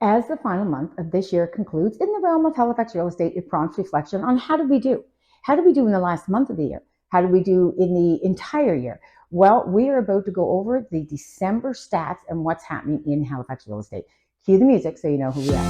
As the final month of this year concludes, in the realm of Halifax Real Estate, it prompts reflection on how did we do? How did we do in the last month of the year? How did we do in the entire year? Well, we are about to go over the December stats and what's happening in Halifax Real Estate. Cue the music so you know who we are.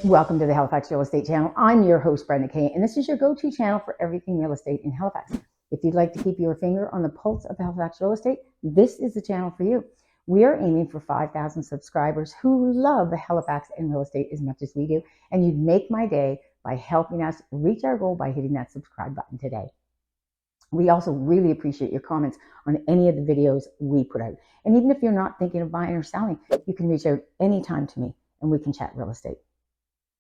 Welcome to the Halifax Real Estate channel. I'm your host, Brenda Kay, and this is your go-to channel for everything real estate in Halifax. If you'd like to keep your finger on the pulse of Halifax Real Estate, this is the channel for you. We are aiming for 5,000 subscribers who love Halifax and real estate as much as we do, and you'd make my day by helping us reach our goal by hitting that subscribe button today. We also really appreciate your comments on any of the videos we put out. And even if you're not thinking of buying or selling, you can reach out anytime to me and we can chat real estate.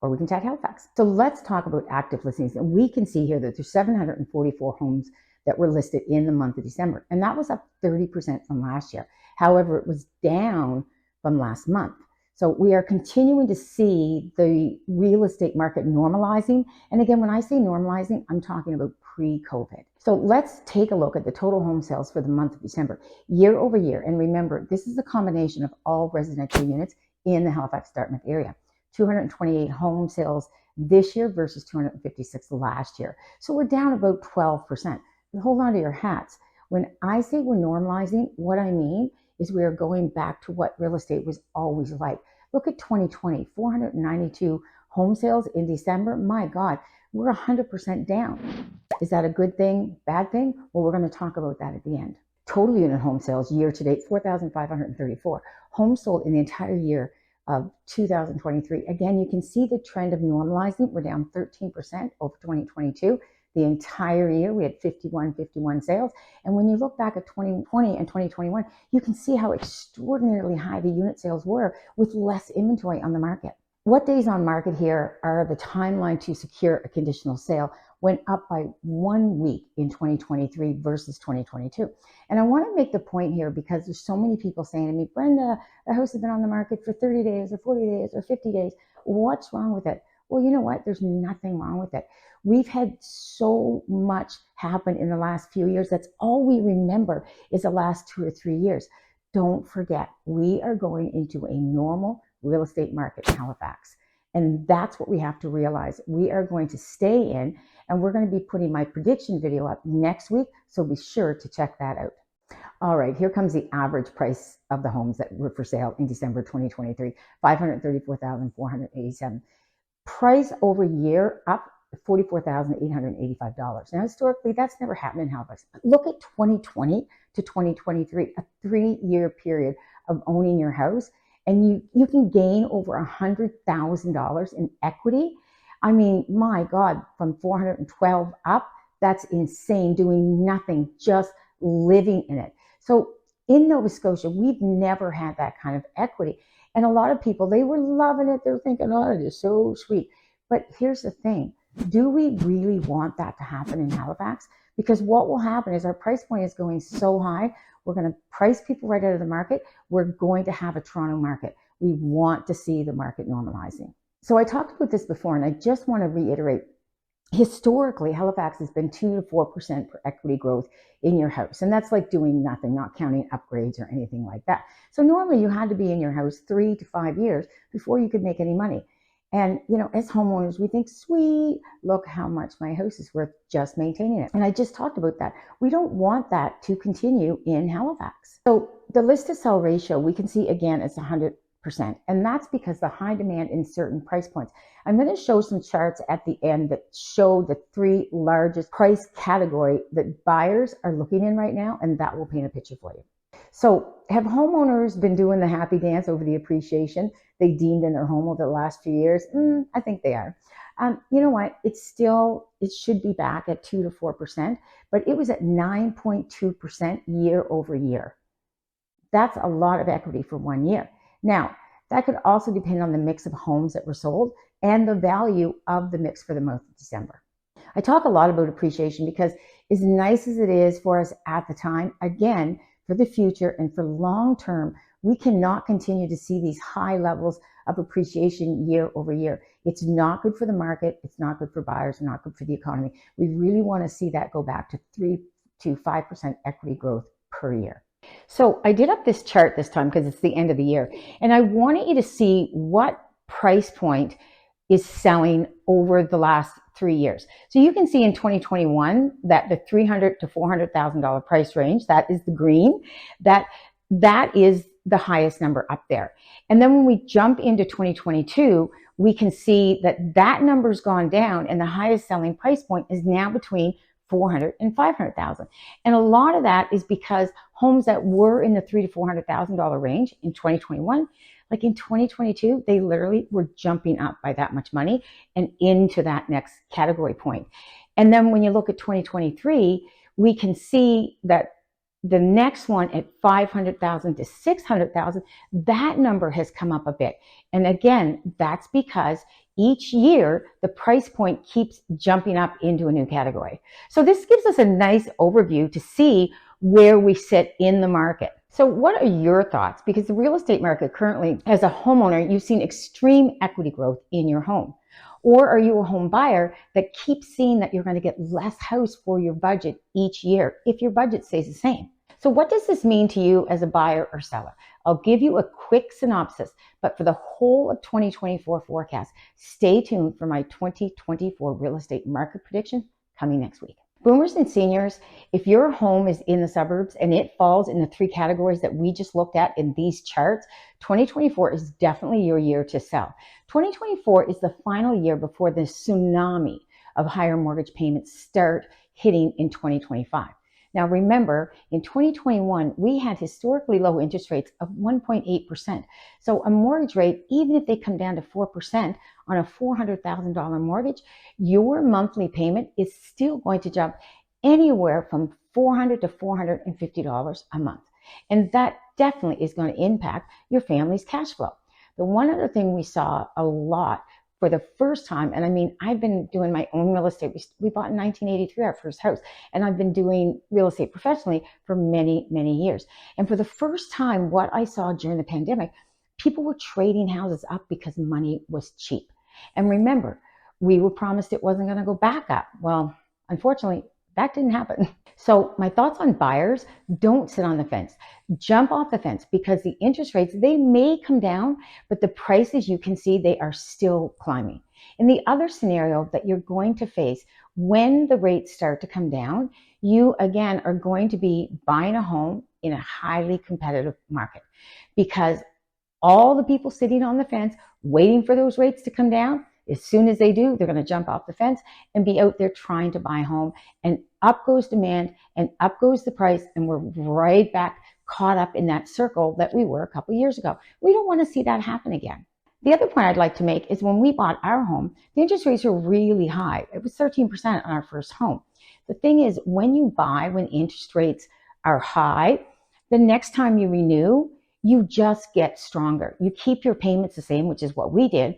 Or we can chat Halifax. So let's talk about active listings. And we can see here that there's 744 homes that were listed in the month of December. And that was up 30% from last year. However, it was down from last month. So we are continuing to see the real estate market normalizing. And again, when I say normalizing, I'm talking about pre-COVID. So let's take a look at the total home sales for the month of December, year over year. And remember, this is a combination of all residential units in the Halifax-Dartmouth area. 228 home sales this year versus 256 last year. So we're down about 12%. But hold on to your hats. When I say we're normalizing, what I mean is we are going back to what real estate was always like. Look at 2020, 492 home sales in December. My God, we're 100% down. Is that a good thing, bad thing? Well, we're going to talk about that at the end. Total unit home sales year to date, 4,534. Homes sold in the entire year of 2023. Again, you can see the trend of normalizing. We're down 13% over 2022. The entire year, we had 51 sales. And when you look back at 2020 and 2021, you can see how extraordinarily high the unit sales were with less inventory on the market. What days on market here are the timeline to secure a conditional sale went up by 1 week in 2023 versus 2022. And I want to make the point here because there's so many people saying to me, Brenda, the house has been on the market for 30 days or 40 days or 50 days. What's wrong with it? Well, you know what? There's nothing wrong with it. We've had so much happen in the last few years. That's all we remember is the last 2 or 3 years. Don't forget, we are going into a normal real estate market in Halifax. And that's what we have to realize. We are going to stay in, and we're going to be putting my prediction video up next week. So be sure to check that out. All right, here comes the average price of the homes that were for sale in December 2023, $534,487. Price over year up $44,885. Now, historically, that's never happened in Halifax. But look at 2020 to 2023, a 3-year period of owning your house. And you can gain over $100,000 in equity. I mean, my God, from 412 up, that's insane, doing nothing, just living in it. So in Nova Scotia, we've never had that kind of equity. And a lot of people, they were loving it. They're thinking, oh, it is so sweet. But here's the thing. Do we really want that to happen in Halifax? Because what will happen is our price point is going so high, we're going to price people right out of the market. We're going to have a Toronto market. We want to see the market normalizing. So I talked about this before, and I just want to reiterate. Historically, Halifax has been 2 to 4% per equity growth in your house. And that's like doing nothing, not counting upgrades or anything like that. So normally you had to be in your house 3 to 5 years before you could make any money. And, you know, as homeowners, we think, sweet, look how much my house is worth just maintaining it. And I just talked about that. We don't want that to continue in Halifax. So the list to sell ratio, we can see again, it's 100%. And that's because the high demand in certain price points. I'm going to show some charts at the end that show the 3 largest price category that buyers are looking in right now. And that will paint a picture for you. So have homeowners been doing the happy dance over the appreciation they deemed in their home over the last few years? I think they are. You know what? It should be back at 2 to 4%, but it was at 9.2% year over year. That's a lot of equity for 1 year. Now, that could also depend on the mix of homes that were sold and the value of the mix for the month of December. I talk a lot about appreciation because as nice as it is for us at the time, again, for the future and for long term, we cannot continue to see these high levels of appreciation year over year. It's not good for the market. It's not good for buyers, not good for the economy. We really want to see that go back to 3 to 5% equity growth per year. So I did up this chart this time because it's the end of the year, and I wanted you to see what price point is selling over the last 3 years. So you can see in 2021 that the $300,000 to $400,000 price range, that is the green, that is the highest number up there. And then when we jump into 2022, we can see that that number's gone down, and the highest selling price point is now between $400,000 and $500,000. And a lot of that is because homes that were in the $300,000 to $400,000 range in 2021, like in 2022, they literally were jumping up by that much money and into that next category point. And then when you look at 2023, we can see that the next one at $500,000 to $600,000, that number has come up a bit. And again, that's because each year the price point keeps jumping up into a new category. So this gives us a nice overview to see where we sit in the market. So what are your thoughts? Because the real estate market currently, as a homeowner, you've seen extreme equity growth in your home. Or are you a home buyer that keeps seeing that you're going to get less house for your budget each year if your budget stays the same? So what does this mean to you as a buyer or seller? I'll give you a quick synopsis, but for the whole of 2024 forecast, stay tuned for my 2024 real estate market prediction coming next week. Boomers and seniors, if your home is in the suburbs and it falls in the 3 categories that we just looked at in these charts, 2024 is definitely your year to sell. 2024 is the final year before the tsunami of higher mortgage payments start hitting in 2025. Now remember, in 2021, we had historically low interest rates of 1.8%. So a mortgage rate, even if they come down to 4% on a $400,000 mortgage, your monthly payment is still going to jump anywhere from $400 to $450 a month. And that definitely is going to impact your family's cash flow. The one other thing we saw a lot for the first time, and I mean, I've been doing my own real estate. We bought in 1983 our first house, and I've been doing real estate professionally for many, many years. And for the first time, what I saw during the pandemic, people were trading houses up because money was cheap. And remember, we were promised it wasn't going to go back up. Well, unfortunately, that didn't happen. So my thoughts on buyers: don't sit on the fence. Jump off the fence, because the interest rates, they may come down, but the prices, you can see, they are still climbing. In the other scenario that you're going to face when the rates start to come down, you again are going to be buying a home in a highly competitive market, because all the people sitting on the fence waiting for those rates to come down, as soon as they do, they're going to jump off the fence and be out there trying to buy a home, and up goes demand and up goes the price, and we're right back caught up in that circle that we were a couple years ago. We don't want to see that happen again. The other point I'd like to make is when we bought our home, the interest rates were really high. It was 13% on our first home. The thing is, when you buy when interest rates are high, the next time you renew, you just get stronger. You keep your payments the same, which is what we did.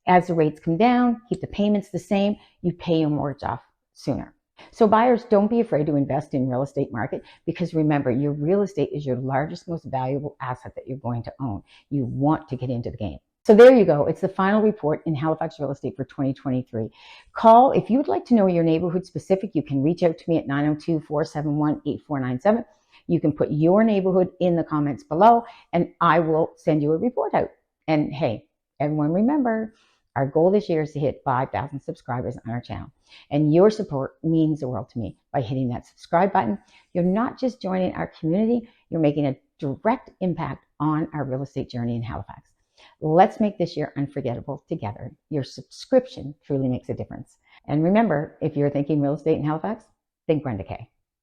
As the rates come down, keep the payments the same, you pay your mortgage off sooner. So buyers, don't be afraid to invest in real estate market, because remember, your real estate is your largest, most valuable asset that you're going to own. You want to get into the game. So there you go. It's the final report in Halifax Real Estate for 2023. Call if you would like to know your neighborhood specific. You can reach out to me at 902-471-8497. You can put your neighborhood in the comments below, and I will send you a report out. And hey, everyone, remember, our goal this year is to hit 5,000 subscribers on our channel. And your support means the world to me. By hitting that subscribe button, you're not just joining our community, you're making a direct impact on our real estate journey in Halifax. Let's make this year unforgettable together. Your subscription truly makes a difference. And remember, if you're thinking real estate in Halifax, think Brenda Kay.